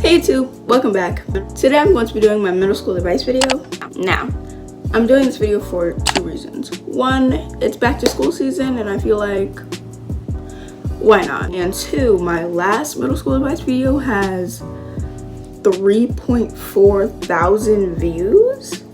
Hey YouTube, welcome back. Today I'm going to be doing my middle school advice video. Now, I'm doing this video for two reasons. One, it's back to school season and I feel like, why not? And two, my last middle school advice video has 3.4 thousand views.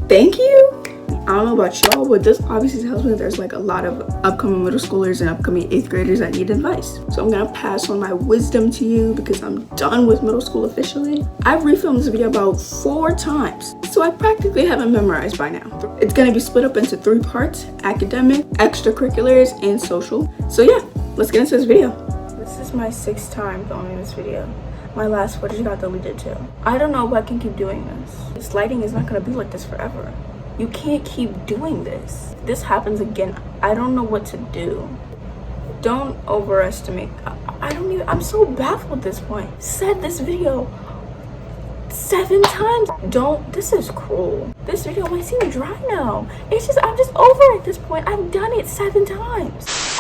Thank you. I don't know about y'all, but this obviously tells me that there's like a lot of upcoming middle schoolers and upcoming 8th graders that need advice. So I'm gonna pass on my wisdom to you because I'm done with middle school officially. I've refilmed this video about 4 times, so I practically have it memorized by now. It's gonna be split up into 3 parts: academic, extracurriculars, and social. So yeah, let's get into this video. This is my 6th time filming this video. My last footage got deleted too. I don't know if I can keep doing this. This lighting is not gonna be like this forever. You can't keep doing this. If this happens again, I don't know what to do. Don't overestimate. I'm so baffled at this point. Said this video 7 times. This is cruel. This video might seem dry now. I'm just over it at this point. I've done it 7 times.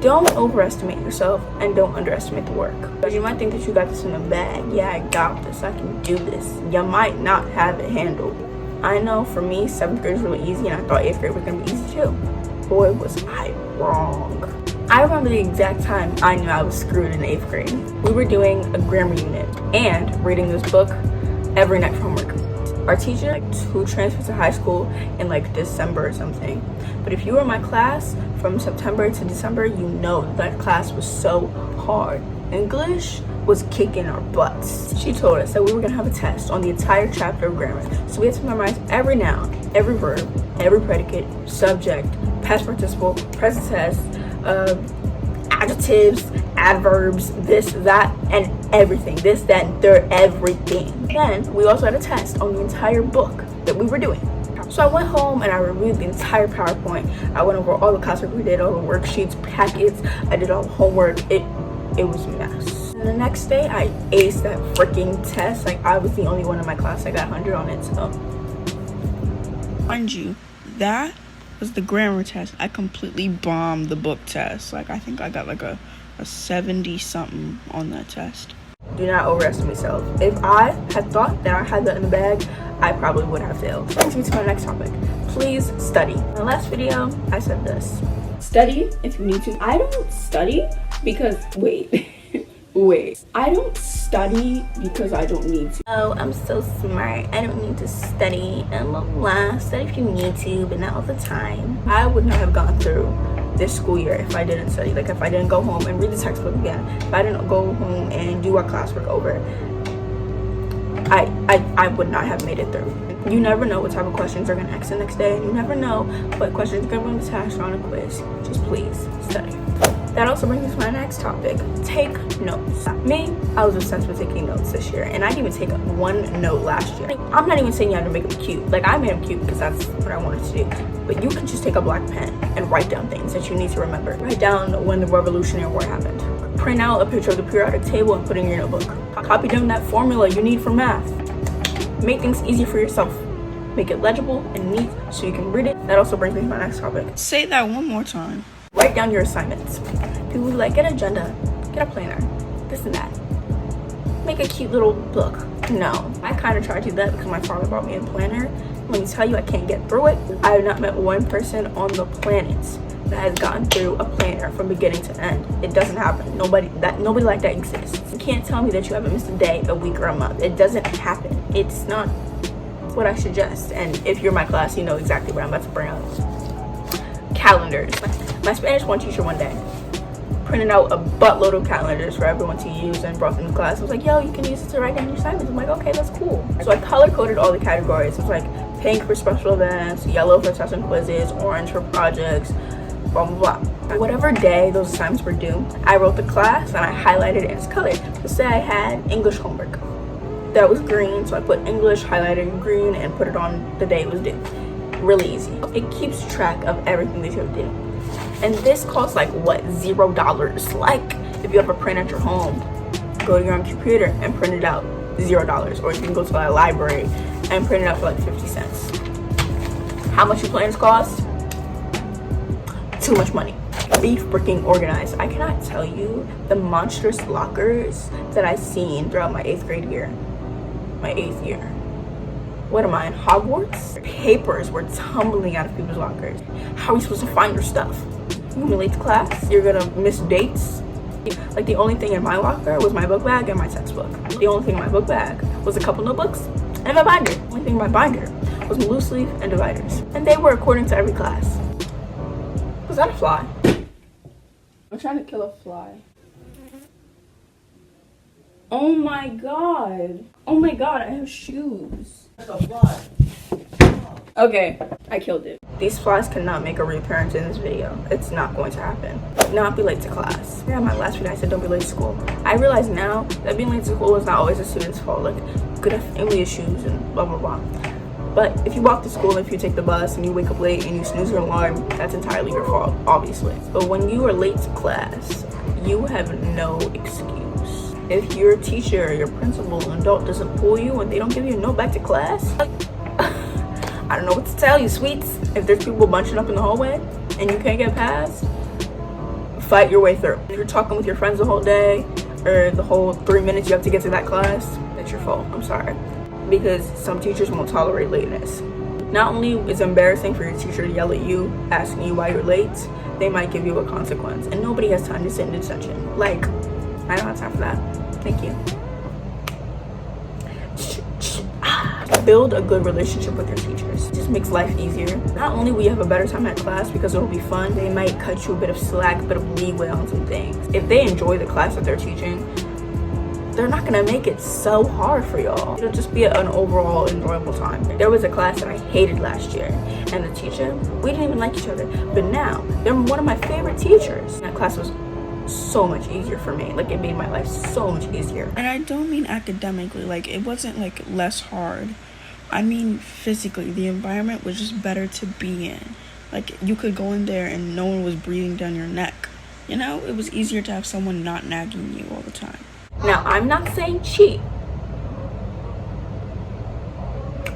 Don't overestimate yourself and don't underestimate the work. Because you might think that you got this in the bag. Yeah, I got this. I can do this. You might not have it handled. I know for me, 7th grade was really easy and I thought 8th grade was going to be easy too. Boy, was I wrong. I remember the exact time I knew I was screwed in 8th grade. We were doing a grammar unit and reading this book every night for homework. Our teacher, who transferred to high school in like December or something. But if you were in my class from September to December, you know that class was so hard. English was kicking our butts. She told us that we were gonna have a test on the entire chapter of grammar. So we had to memorize every noun, every verb, every predicate, subject, past participle, present tense, adjectives, adverbs, this, that, and everything. This, that, and third, everything. Then we also had a test on the entire book that we were doing. So I went home and I reviewed the entire PowerPoint. I went over all the classwork we did, all the worksheets, packets. I did all the homework. It was a mess. And the next day I aced that freaking test. Like I was the only one in my class that got 100 on it. So mind you, that was the grammar test. I completely bombed the book test. Like I think I got like a 70 something on that test. Do not overestimate yourself. If I had thought that I had that in the bag, I probably would have failed. Brings me to my next topic. Please study. In the last video, I said this. Study if you need to. I don't study because, wait. I don't study because I don't need to. Oh, I'm so smart. I don't need to study. And blah, blah. Study if you need to, but not all the time. I would not have gone through this school year if I didn't study. Like if I didn't go home and read the textbook again. If I didn't go home and do our classwork over. I would not have made it through. You never know what type of questions are going to ask the next day. And you never know what questions are going to be on the test or on a quiz. Just please study. That also brings me to my next topic. Take notes. Me, I was obsessed with taking notes this year. And I didn't even take 1 note last year. Like, I'm not even saying you have to make them cute. Like I made them cute because that's what I wanted to do. But you can just take a black pen and write down things that you need to remember. Write down when the Revolutionary War happened. Print out a picture of the periodic table and put it in your notebook. Copy down that formula you need for math. Make things easy for yourself. Make it legible and neat so you can read it. That also brings me to my next topic. Say that one more time. Write down your assignments. People be like, get an agenda, get a planner, this and that. Make a cute little book. No, I kind of tried to do that because my father bought me a planner. Let me tell you, I can't get through it. I have not met one person on the planet that has gotten through a planner from beginning to end. It doesn't happen. Nobody like that exists. You can't tell me that you haven't missed a day, a week, or a month. It doesn't happen. It's not what I suggest. And if you're my class, you know exactly what I'm about to bring up. Calendars. My Spanish 1 teacher one day printed out a buttload of calendars for everyone to use and brought them to class. I was like, yo, you can use it to write down your assignments. I'm like, okay, that's cool. So I color coded all the categories. It was like pink for special events, yellow for tests and quizzes, orange for projects, blah blah blah. Whatever day those assignments were due, I wrote the class and I highlighted it in its color. Let's say I had English homework that was green, so I put English highlighted in green and put it on the day it was due. Really easy. It keeps track of everything that you have to do. And this costs like what, $0. Like if you have a print at your home, go to your own computer and print it out, $0. Or you can go to a library and print it out for like 50 cents. How much do planners cost? Too much money. Be freaking organized. I cannot tell you the monstrous lockers that I've seen throughout my 8th grade year. My 8th year. What am I, in Hogwarts? Papers were tumbling out of people's lockers. How are you supposed to find your stuff? You're gonna be late to class, you're gonna miss dates. Like the only thing in my locker was my book bag and my textbook. The only thing in my book bag was a couple notebooks and my binder. The only thing in my binder was my loose leaf and dividers. And they were according to every class. Was that a fly? I'm trying to kill a fly. Oh my god. Oh my god, I have shoes. That's a fly. Okay, I killed it. These flies cannot make a reappearance in this video. It's not going to happen. Not be late to class. Yeah, my last video I said don't be late to school. I realize now that being late to school is not always a student's fault. Like, you could have family issues and blah blah blah. But if you walk to school, if you take the bus and you wake up late and you snooze your alarm, that's entirely your fault, obviously. But when you are late to class, you have no excuse. If your teacher, your principal, an adult doesn't pull you and they don't give you a note back to class, I don't know what to tell you, sweets. If there's people bunching up in the hallway and you can't get past, fight your way through. If you're talking with your friends the whole day or the whole 3 minutes you have to get to that class, that's your fault. I'm sorry. Because some teachers won't tolerate lateness. Not only is it embarrassing for your teacher to yell at you, asking you why you're late, they might give you a consequence. And nobody has time to sit in detention. Like, I don't have time for that. Thank you. Build a good relationship with your teachers. It just makes life easier. Not only will you have a better time at class because it'll be fun, they might cut you a bit of slack, a bit of leeway on some things. If they enjoy the class that they're teaching, they're not gonna make it so hard for y'all. It'll just be an overall enjoyable time. There was a class that I hated last year, and the teacher, we didn't even like each other, but now they're one of my favorite teachers. That class was so much easier for me. Like, it made my life so much easier. And I don't mean academically, like it wasn't like less hard. I mean physically, the environment was just better to be in. Like, you could go in there and no one was breathing down your neck. You know, it was easier to have someone not nagging you all the time. Now, I'm not saying cheat,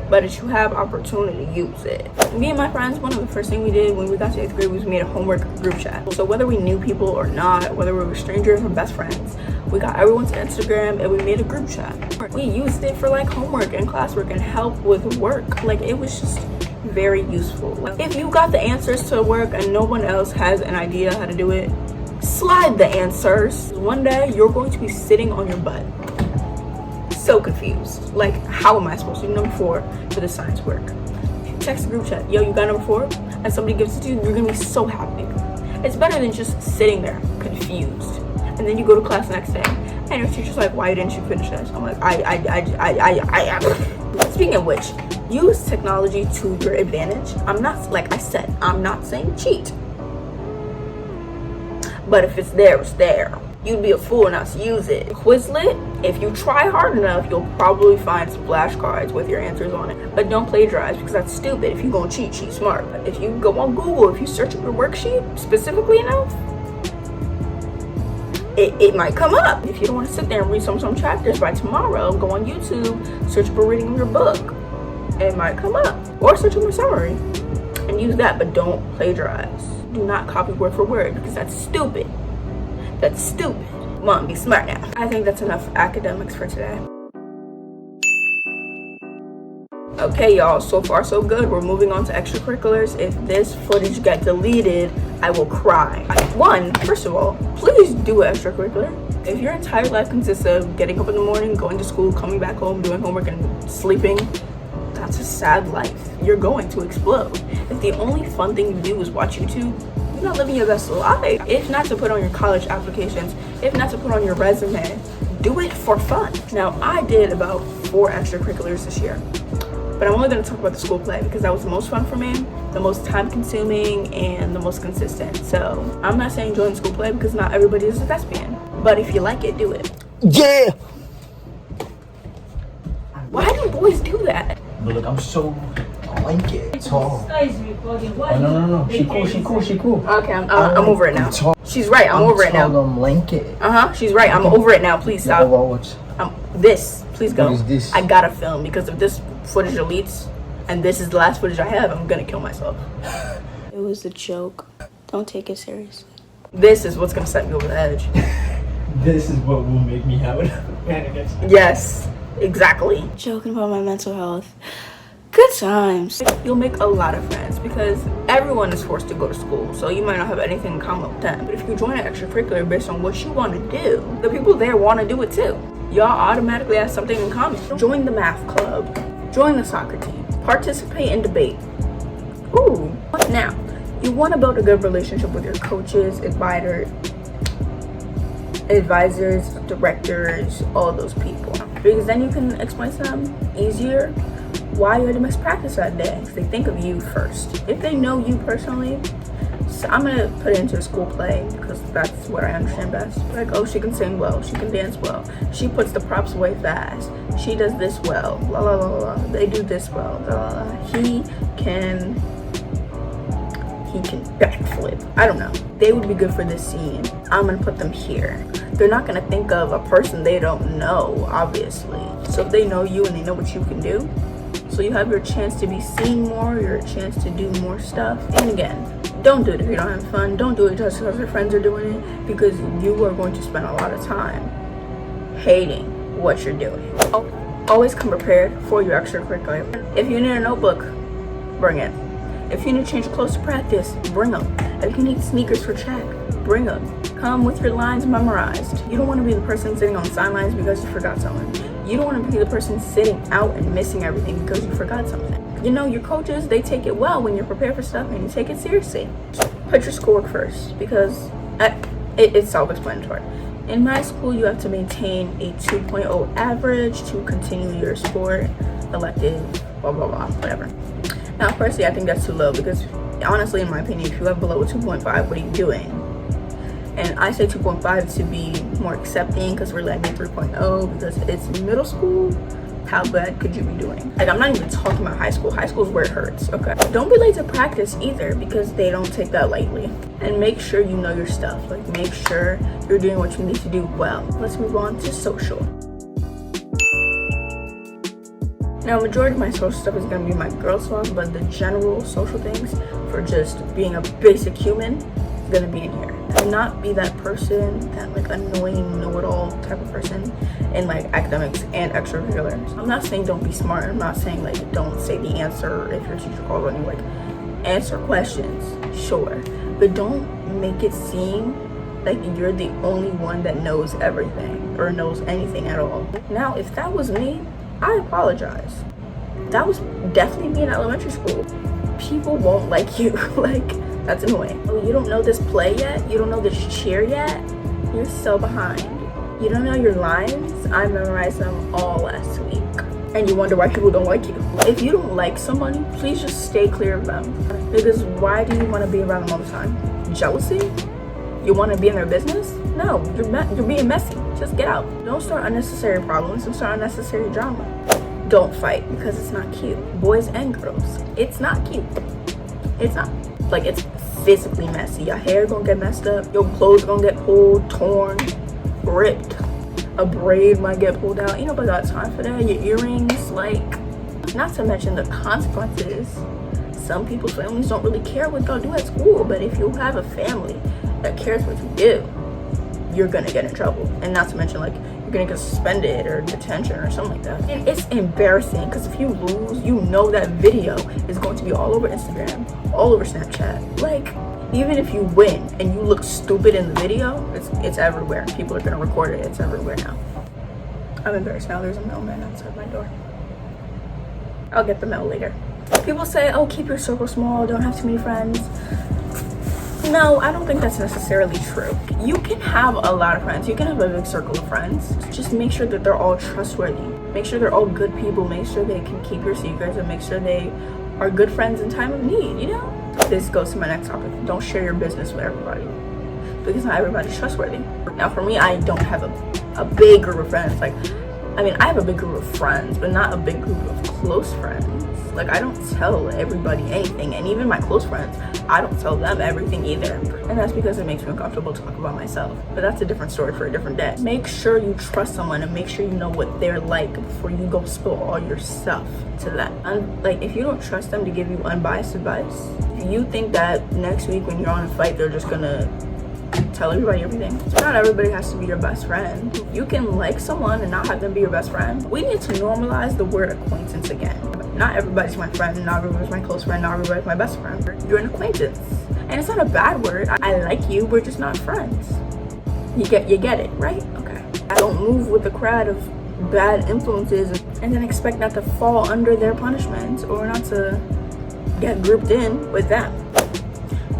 but if you have opportunity, use it. Me and my friends, one of the first things we did when we got to 8th grade was we made a homework group chat. So whether we knew people or not, whether we were strangers or best friends, we got everyone's Instagram and we made a group chat. We used it for like homework and classwork and help with work. Like, it was just very useful. Like, if you got the answers to work and no one else has an idea how to do it, slide the answers. One day you're going to be sitting on your butt, so confused. Like, how am I supposed to do number 4 for the science work? If you text the group chat, yo, you got number 4, and somebody gives it to you, you're gonna be so happy. It's better than just sitting there confused, and then you go to class the next day and your teacher's like, why didn't you finish this? I'm like, I Speaking of which, use technology to your advantage. I'm not, like I said, I'm not saying cheat, but if it's there, it's there. You'd be a fool not to use it. Quizlet, if you try hard enough, you'll probably find some flashcards with your answers on it. But don't plagiarize, because that's stupid. If you're gonna cheat, cheat smart. If you go on Google, if you search up your worksheet specifically enough, it might come up. If you don't want to sit there and read some chapters by tomorrow, go on YouTube, search up a reading of your book. It might come up. Or search up your summary and use that, but don't plagiarize. Do not copy word for word, because that's stupid. That's stupid. Mom, be smart now. I think that's enough academics for today. Okay, y'all, so far so good. We're moving on to extracurriculars. If this footage got deleted, I will cry. First of all, please do an extracurricular. If your entire life consists of getting up in the morning, going to school, coming back home, doing homework, and sleeping, that's a sad life. You're going to explode. If the only fun thing you do is watch YouTube, you're not living your best life. If not to put on your college applications, if not to put on your resume, do it for fun. Now, I did about 4 extracurriculars this year. But I'm only going to talk about the school play because that was the most fun for me, the most time consuming, and the most consistent. So I'm not saying join the school play because not everybody is a thespian. But if you like it, do it. Yeah! Why do boys do that? But look, I'm so... I like it. Tall. Oh, no. She cool. Okay, I'm over it now. She's right, I'm over it now. I'm like it. She's right, I'm over it now. Please stop. This, please go. What is this? I gotta film because if this footage deletes and this is the last footage I have, I'm gonna kill myself. It was a joke. Don't take it seriously. This is what's gonna set me over the edge. This is what will make me have a panic attack. Yes, exactly. Joking about my mental health. Good times. You'll make a lot of friends because everyone is forced to go to school, so you might not have anything in common with them. But if you join an extracurricular based on what you want to do, the people there want to do it too. Y'all automatically have something in common. Join the math club. Join the soccer team. Participate in debate. Ooh. Now, you want to build a good relationship with your coaches, advisors, directors, all those people. Because then you can explain to them easier why you had to miss practice that day. Because they think of you first. If they know you personally, so I'm gonna put it into a school play because that's what I understand best. Like, oh, she can sing well, she can dance well, she puts the props away fast, she does this well, la la la la, they do this well, la la la. He can backflip. I don't know. They would be good for this scene. I'm gonna put them here. They're not gonna think of a person they don't know, obviously. So if they know you and they know what you can do, so you have your chance to be seen more, your chance to do more stuff. And again, don't do it if you don't have fun. Don't do it just because your friends are doing it, because you are going to spend a lot of time hating what you're doing. Always come prepared for your extracurricular. If you need a notebook, bring it. If you need to change your clothes to practice, bring them. If you need sneakers for check, bring them. Come with your lines memorized. You don't want to be the person sitting on sidelines because you forgot something. You don't want to be the person sitting out and missing everything because you forgot something. You know, your coaches, they take it well when you're prepared for stuff and you take it seriously. Put your schoolwork first because it's self-explanatory. In my school, you have to maintain a 2.0 average to continue your sport, elective, blah, blah, blah, whatever. Now, personally, I think that's too low because honestly, in my opinion, if you have below a 2.5, what are you doing? And I say 2.5 to be more accepting because we're letting 3.0 because it's middle school. How bad could you be doing? Like, I'm not even talking about high school. High school is where it hurts, okay? Don't be late to practice either because they don't take that lightly. And make sure you know your stuff. Like, make sure you're doing what you need to do well. Let's move on to social. Now, majority of my social stuff is gonna be my girl talk, but the general social things for just being a basic human is gonna be in here. And not be that person, that like annoying know-it-all type of person in like academics and extracurriculars. I'm not saying don't be smart. I'm not saying like don't say the answer if your teacher calls on you. Like, answer questions, sure, but don't make it seem like you're the only one that knows everything or knows anything at all. Now, if that was me, I apologize. That was definitely me in elementary school. People won't like you. Like, that's annoying. Oh, you don't know this play yet? You don't know this cheer yet? You're so behind. You don't know your lines? I memorized them all last week. And you wonder why people don't like you. If you don't like somebody, please just stay clear of them. Because why do you want to be around them all the time? Jealousy? You want to be in their business? No, you're being messy. Just get out. Don't start unnecessary problems. Don't start unnecessary drama. Don't fight because it's not cute. Boys and girls, it's not cute. It's not. Like, it's physically messy. Your hair gonna get messed up. Your clothes gonna get pulled, torn, ripped. A braid might get pulled out. You know, but got time for that. Your earrings, like, not to mention the consequences. Some people's families don't really care what y'all do at school, but if you have a family that cares what you do, you're gonna get in trouble. And not to mention, like, you're gonna get suspended or detention or something like that. And it's embarrassing because if you lose, you know that video is going to be all over Instagram, all over Snapchat. Like, even if you win and you look stupid in the video, it's everywhere. People are gonna record it. It's everywhere now. I'm embarrassed now. There's a mailman outside my door. I'll get the mail later. People say, oh, keep your circle small, don't have too many friends. No, I don't think that's necessarily true. You can have a lot of friends. You can have a big circle of friends. Just make sure that they're all trustworthy. Make sure they're all good people. Make sure they can keep your secrets, and make sure they are good friends in time of need, you know? This goes to my next topic. Don't share your business with everybody, because not everybody's trustworthy. Now for me, I don't have a big group of friends. Like, I mean, I have a big group of friends, but not a big group of close friends. Like, I don't tell everybody anything, and even my close friends, I don't tell them everything either. And that's because it makes me uncomfortable to talk about myself. But that's a different story for a different day. Make sure you trust someone, and make sure you know what they're like before you go spill all your stuff to them. And like, if you don't trust them to give you unbiased advice, if you think that next week when you're on a fight, they're just gonna tell everybody everything. So not everybody has to be your best friend. You can like someone and not have them be your best friend. We need to normalize the word acquaintance again. Not everybody's my friend, not everybody's my close friend, not everybody's my best friend. You're an acquaintance. And it's not a bad word. I like you, we're just not friends. You get it, right? Okay. I don't move with a crowd of bad influences and then expect not to fall under their punishments or not to get grouped in with them.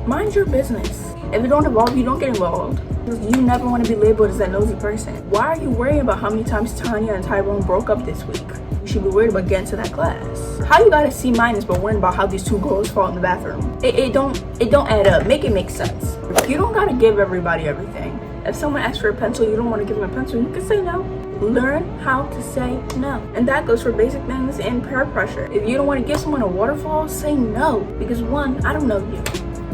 Mind your business. If it don't involve you, don't get involved. You never want to be labeled as that nosy person. Why are you worrying about how many times Tanya and Tyrone broke up this week? You should be worried about getting to that class. How you got a C- but worrying about how these two girls fall in the bathroom? It don't add up. Make it make sense. You don't gotta give everybody everything. If someone asks for a pencil, you don't want to give them a pencil, you can say no. Learn how to say no. And that goes for basic things and peer pressure. If you don't want to give someone a waterfall, say no. Because one, I don't know you.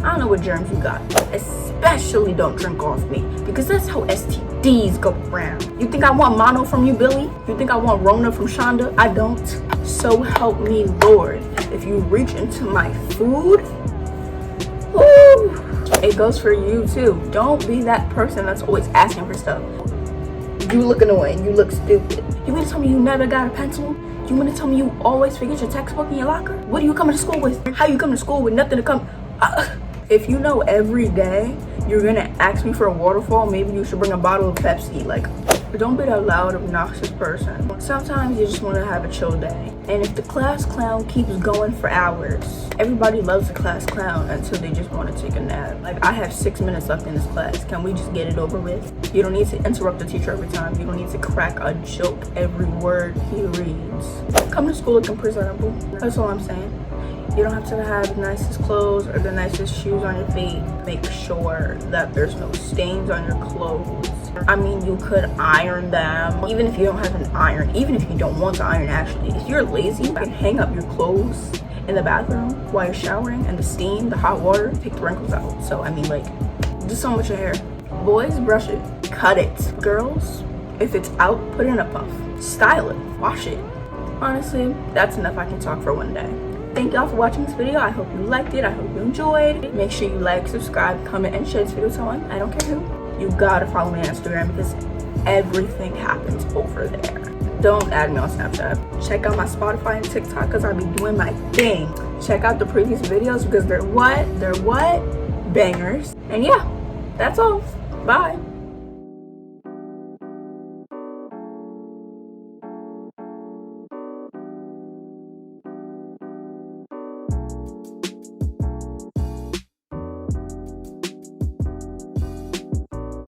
I don't know what germs you got. Especially don't drink off me, because that's how STDs go around. You think I want mono from you, Billy? You think I want Rona from Shonda? I don't. So help me, Lord. If you reach into my food, woo, it goes for you too. Don't be that person that's always asking for stuff. You look annoying. You look stupid. You mean to tell me you never got a pencil? You mean to tell me you always forget your textbook in your locker? What are you coming to school with? How you coming to school with nothing to come? If you know every day you're gonna ask me for a waterfall, maybe you should bring a bottle of Pepsi. Like, don't be that loud, obnoxious person. Sometimes you just want to have a chill day. And if the class clown keeps going for hours, everybody loves the class clown until they just want to take a nap. Like, I have 6 minutes left in this class. Can we just get it over with? You don't need to interrupt the teacher every time. You don't need to crack a joke every word he reads. Come to school looking presentable. That's all I'm saying. You don't have to have the nicest clothes or the nicest shoes on your feet. Make sure that there's no stains on your clothes. I mean, you could iron them. Even if you don't have an iron, even if you don't want to iron actually, if you're lazy, you can hang up your clothes in the bathroom while you're showering, and the steam, the hot water, take the wrinkles out. So, I mean, like, do something with your hair. Boys, brush it. Cut it. Girls, if it's out, put it in a puff. Style it. Wash it. Honestly, that's enough. I can talk for one day. Thank y'all for watching this video. I hope you liked it. I hope you enjoyed. Make sure you like, subscribe, comment, and share this video to someone. I don't care who. You gotta follow me on Instagram because everything happens over there. Don't add me on Snapchat. Check out my Spotify and TikTok because I'll be doing my thing. Check out the previous videos because they're what? Bangers. And yeah, that's all. Bye.